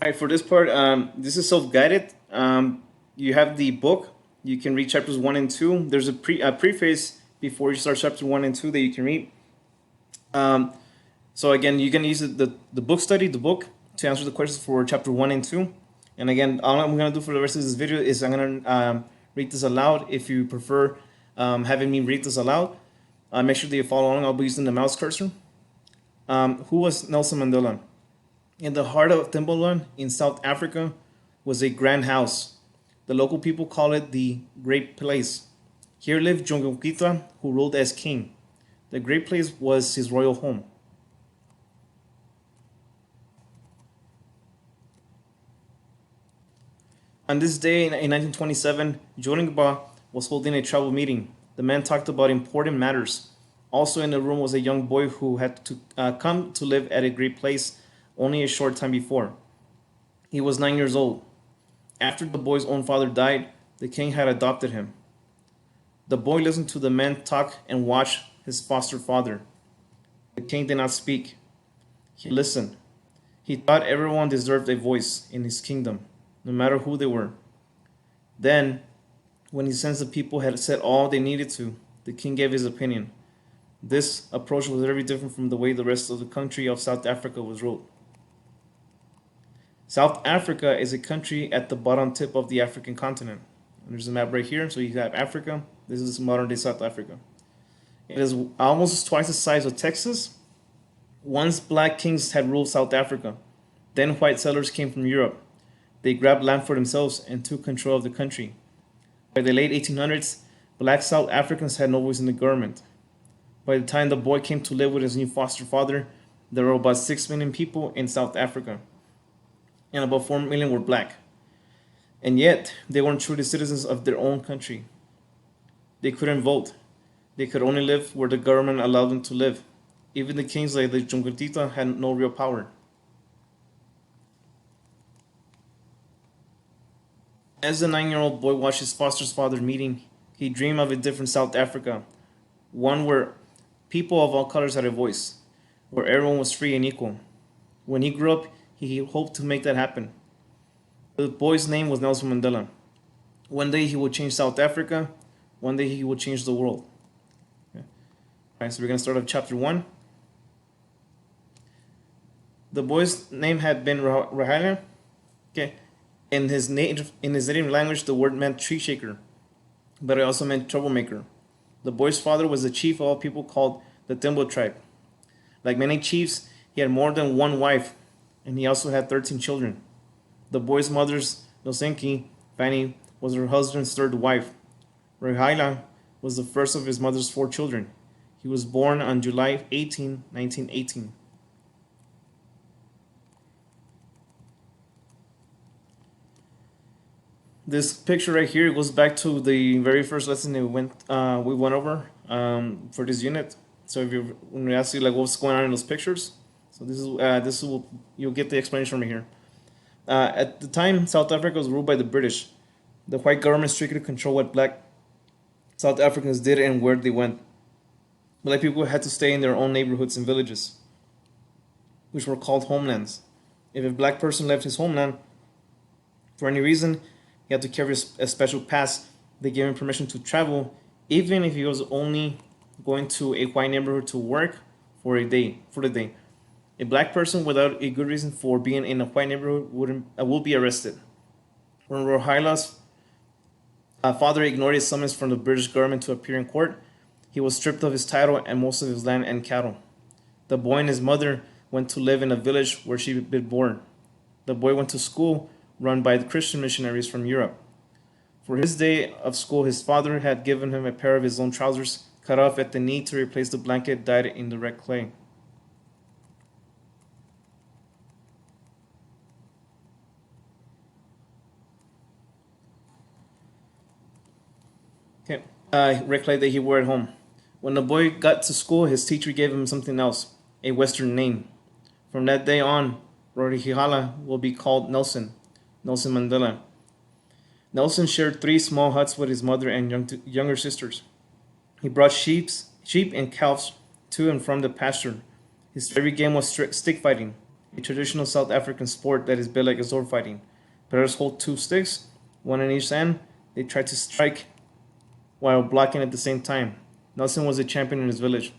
All right, for this part, this is self-guided. You have the book. You can read chapters 1 and 2. There's a preface before you start chapter 1 and 2 that you can read. So again, you can use the book study, the book, to answer the questions for chapter 1 and 2. And again, all I'm going to do for the rest of this video is I'm going to read this aloud. If you prefer having me read this aloud, make sure that you follow along. I'll be using the mouse cursor. Who was Nelson Mandela? In the heart of Timbaland in South Africa was a grand house. The local people call it the Great Place. Here lived Jongukita, who ruled as king. The Great Place was his royal home. On this day in 1927, Joringba was holding a travel meeting. The man talked about important matters. Also in the room was a young boy who had to come to live at a great place only a short time before. He was 9 years old. After the boy's own father died, the king had adopted him. The boy listened to the man talk and watched his foster father. The king did not speak. He listened. He thought everyone deserved a voice in his kingdom, no matter who they were. Then, when he sensed the people had said all they needed to, the king gave his opinion. This approach was very different from the way the rest of the country of South Africa was ruled. South Africa is a country at the bottom tip of the African continent. And there's a map right here, so you have Africa. This is modern day South Africa. It is almost twice the size of Texas. Once black kings had ruled South Africa. Then white settlers came from Europe. They grabbed land for themselves and took control of the country. By the late 1800s, black South Africans had no voice in the government. By the time the boy came to live with his new foster father, there were about 6 million people in South Africa, and about 4 million were black. And yet, they weren't truly citizens of their own country. They couldn't vote. They could only live where the government allowed them to live. Even the kings like the Jongutita had no real power. As the 9-year-old boy watched his foster father meeting, he dreamed of a different South Africa, one where people of all colors had a voice, where everyone was free and equal. When he grew up, he hoped to make that happen. The boy's name was Nelson Mandela. One day he would change South Africa. One day he would change the world. Okay. All right, so we're going to start off chapter 1. The boy's name had been Rahaila. Okay. In his native language, the word meant tree shaker, but it also meant troublemaker. The boy's father was the chief of all people called the Tembo tribe. Like many chiefs, he had more than one wife, and he also had 13 children. The boy's mother's Nosenki, Fanny, was her husband's third wife. Rahaila was the first of his mother's 4 children. He was born on July 18, 1918. This picture right here goes back to the very first lesson that we went over for this unit. So when we ask you like what's going on in those pictures, so you'll get the explanation from here. At the time, South Africa was ruled by the British. The white government strictly controlled what black South Africans did and where they went. Black people had to stay in their own neighborhoods and villages, which were called homelands. If a black person left his homeland for any reason, he had to carry a special pass that gave him permission to travel, even if he was only going to a white neighborhood to work for the day. A black person without a good reason for being in a white neighborhood would be arrested. When Rahaila's father ignored his summons from the British government to appear in court, he was stripped of his title and most of his land and cattle. The boy and his mother went to live in a village where she had been born. The boy went to school run by the Christian missionaries from Europe. For his day of school, his father had given him a pair of his own trousers cut off at the knee to replace the blanket dyed in the red clay. Okay, red clay that he wore at home. When the boy got to school, his teacher gave him something else, a Western name. From that day on, Rorihihala will be called Nelson Mandela. Nelson shared 3 small huts with his mother and younger sisters. He brought sheep and cows to and from the pasture. His favorite game was stick fighting. a traditional South African sport that is built like a sword fighting. Players hold two sticks, one on each end. They try to strike while blocking at the same time. Nelson was a champion in his village.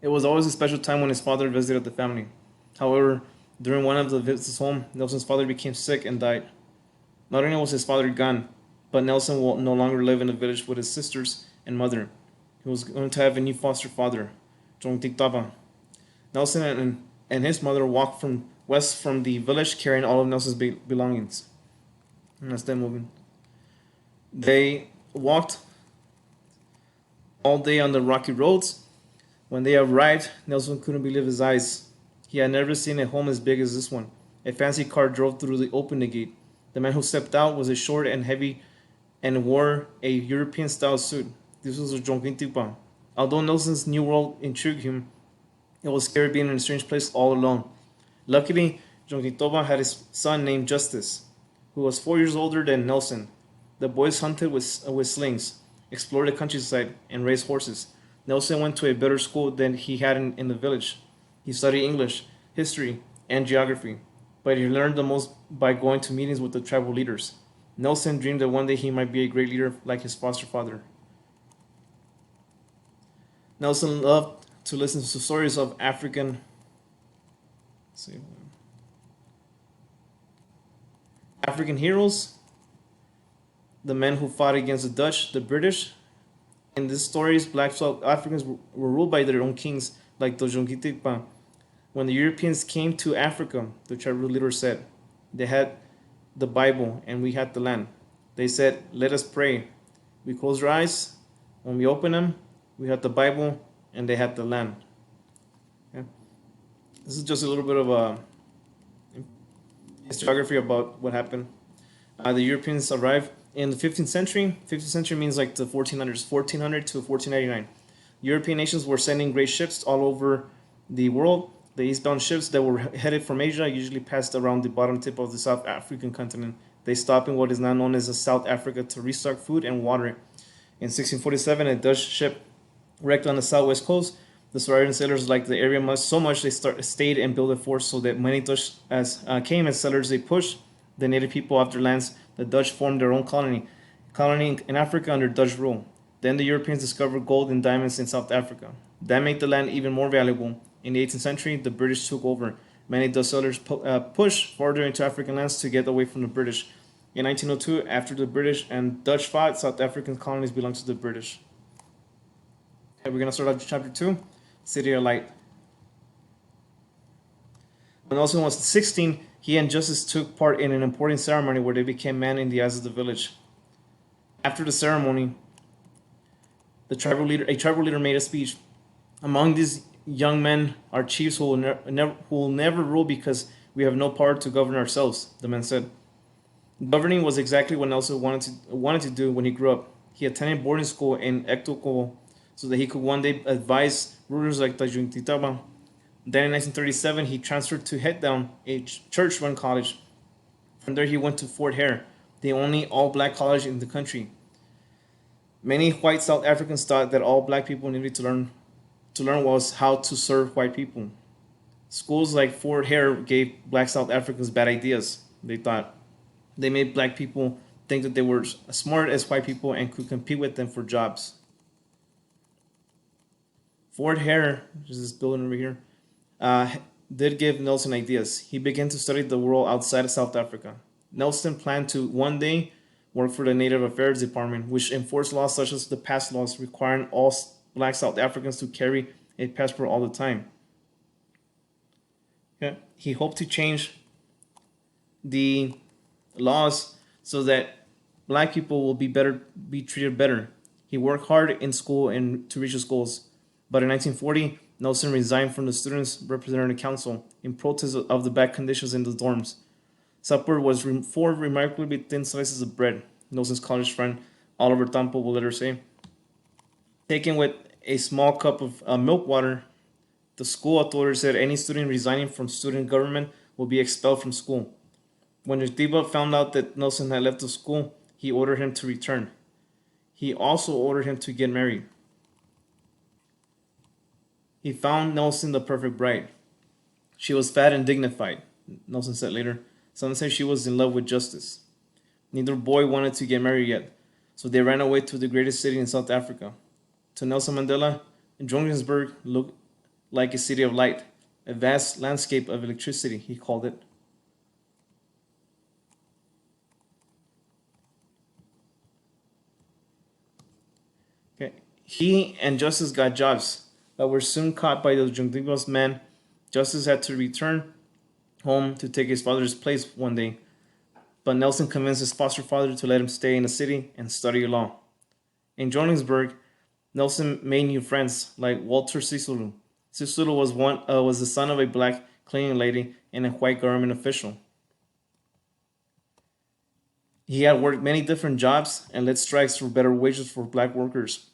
It was always a special time when his father visited the family. However, during one of the visits home, Nelson's father became sick and died. Not only was his father gone, but Nelson will no longer live in the village with his sisters and mother. He was going to have a new foster father, Jong Tiktaba. Nelson and his mother walked from west from the village carrying all of Nelson's belongings. And that's them moving. They walked all day on the rocky roads. When they arrived, Nelson couldn't believe his eyes. He had never seen a home as big as this one. A fancy car drove through the open gate. The man who stepped out was a short and heavy and wore a European-style suit. This was Jonquin Tipa. Although Nelson's new world intrigued him, it was scary being in a strange place all alone. Luckily, Jonquin Tipa had a son named Justice, who was 4 years older than Nelson. The boys hunted with slings, explored the countryside, and raced horses. Nelson went to a better school than he had in the village. He studied English, history, and geography, but he learned the most by going to meetings with the tribal leaders. Nelson dreamed that one day he might be a great leader like his foster father. Nelson loved to listen to stories of African heroes, the men who fought against the Dutch, the British. In these stories, black South Africans were ruled by their own kings, like the Jongitikpa. When the Europeans came to Africa, the tribal leader said, they had the Bible and we had the land. They said, let us pray. We closed our eyes. When we opened them, we had the Bible and they had the land. Okay? This is just a little bit of a historiography about what happened. The Europeans arrived in the 15th century. 15th century means like the 1400s, 1400 to 1499. European nations were sending great ships all over the world. The eastbound ships that were headed from Asia usually passed around the bottom tip of the South African continent. They stopped in what is now known as South Africa to restock food and water. In 1647, a Dutch ship wrecked on the southwest coast. The Southern sailors liked the area so much they stayed and built a fort so that many Dutch came as settlers. They pushed the native people off their lands. The Dutch formed their own colony in Africa under Dutch rule. Then the Europeans discovered gold and diamonds in South Africa. That made the land even more valuable. In the 18th century, the British took over. Many Dutch settlers pushed farther into African lands to get away from the British. In 1902, after the British and Dutch fought, South African colonies belonged to the British. Okay, we're going to start off chapter 2, City of Light. When Nelson was 16, he and Justice took part in an important ceremony where they became men in the eyes of the village. After the ceremony, a tribal leader made a speech. Among these young men are chiefs who will never rule because we have no power to govern ourselves, the man said. Governing was exactly what Nelson wanted to do when he grew up. He attended boarding school in Ektoko so that he could one day advise rulers like Tajun Titaba. Then in 1937, he transferred to Headdown, a church-run college. From there, he went to Fort Hare, the only all-black college in the country. Many white South Africans thought that all black people needed to learn was how to serve white people. Schools like Fort Hare gave black South Africans bad ideas. They thought they made black people think that they were as smart as white people and could compete with them for jobs. Fort Hare, which is this building over here, did give Nelson ideas. He began to study the world outside of South Africa. Nelson planned to one day work for the Native Affairs Department, which enforced laws such as the pass laws requiring all black South Africans to carry a passport all the time. Okay. He hoped to change the laws so that black people will be treated better. He worked hard in school and to reach his goals. But in 1940, Nelson resigned from the Students' Representative Council in protest of the bad conditions in the dorms. Supper was 4 remarkably thin slices of bread, Nelson's college friend Oliver Tampo will later say, taken with a small cup of milk water. The school authorities said any student resigning from student government will be expelled from school. When Utiba found out that Nelson had left the school, he ordered him to return. He also ordered him to get married. He found Nelson the perfect bride. She was fat and dignified, Nelson said later. Some say she was in love with justice. Neither boy wanted to get married yet, so they ran away to the greatest city in South Africa. To Nelson Mandela, Johannesburg looked like a city of light, a vast landscape of electricity, he called it. Okay. He and Justice got jobs, but were soon caught by the Jungdingos men. Justice had to return home to take his father's place one day, but Nelson convinced his foster father to let him stay in the city and study law. In Johannesburg, Nelson made new friends like Walter Sisulu. Sisulu was the son of a black cleaning lady and a white government official. He had worked many different jobs and led strikes for better wages for black workers.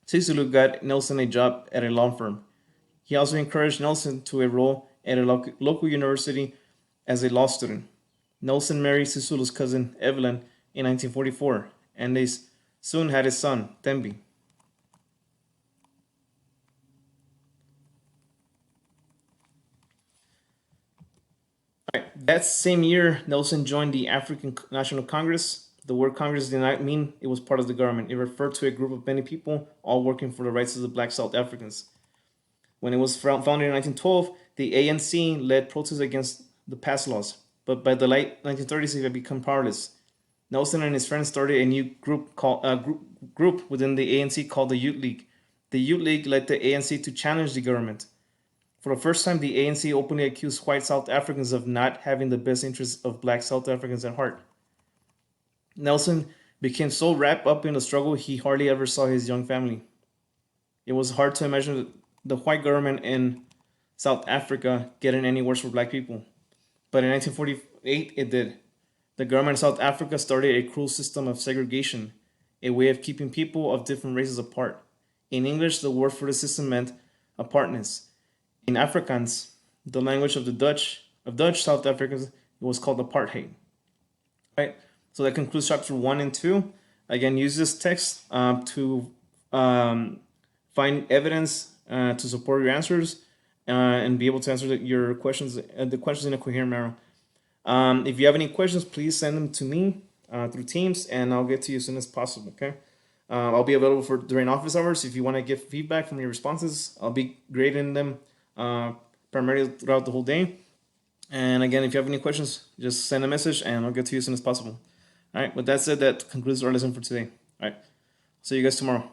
Sisulu got Nelson a job at a law firm. He also encouraged Nelson to enroll at a local university as a law student. Nelson married Sisulu's cousin Evelyn in 1944, and they soon had a son, Thembi. That same year, Nelson joined the African National Congress. The word Congress did not mean it was part of the government. It referred to a group of many people all working for the rights of the black South Africans. When it was founded in 1912, the ANC led protests against the pass laws, but by the late 1930s, it had become powerless. Nelson and his friends started a new group within the ANC called the Youth League. The Youth League led the ANC to challenge the government. For the first time, the ANC openly accused white South Africans of not having the best interests of black South Africans at heart. Nelson became so wrapped up in the struggle he hardly ever saw his young family. It was hard to imagine the white government in South Africa getting any worse for black people. But in 1948, it did. The government of South Africa started a cruel system of segregation, a way of keeping people of different races apart. In English, the word for the system meant apartness. In Afrikaans, the language of Dutch South Africans, it was called apartheid. Right. So that concludes chapter 1 and 2. Again, use this text to find evidence to support your answers and be able to answer your questions, the questions in a coherent manner. If you have any questions, please send them to me through Teams, and I'll get to you as soon as possible. Okay. I'll be available during office hours. If you want to get feedback from your responses, I'll be grading them primarily throughout the whole day. And again, if you have any questions, just send a message and I'll get to you as soon as possible. All right. With that said, that concludes our lesson for today. All right. See you guys tomorrow.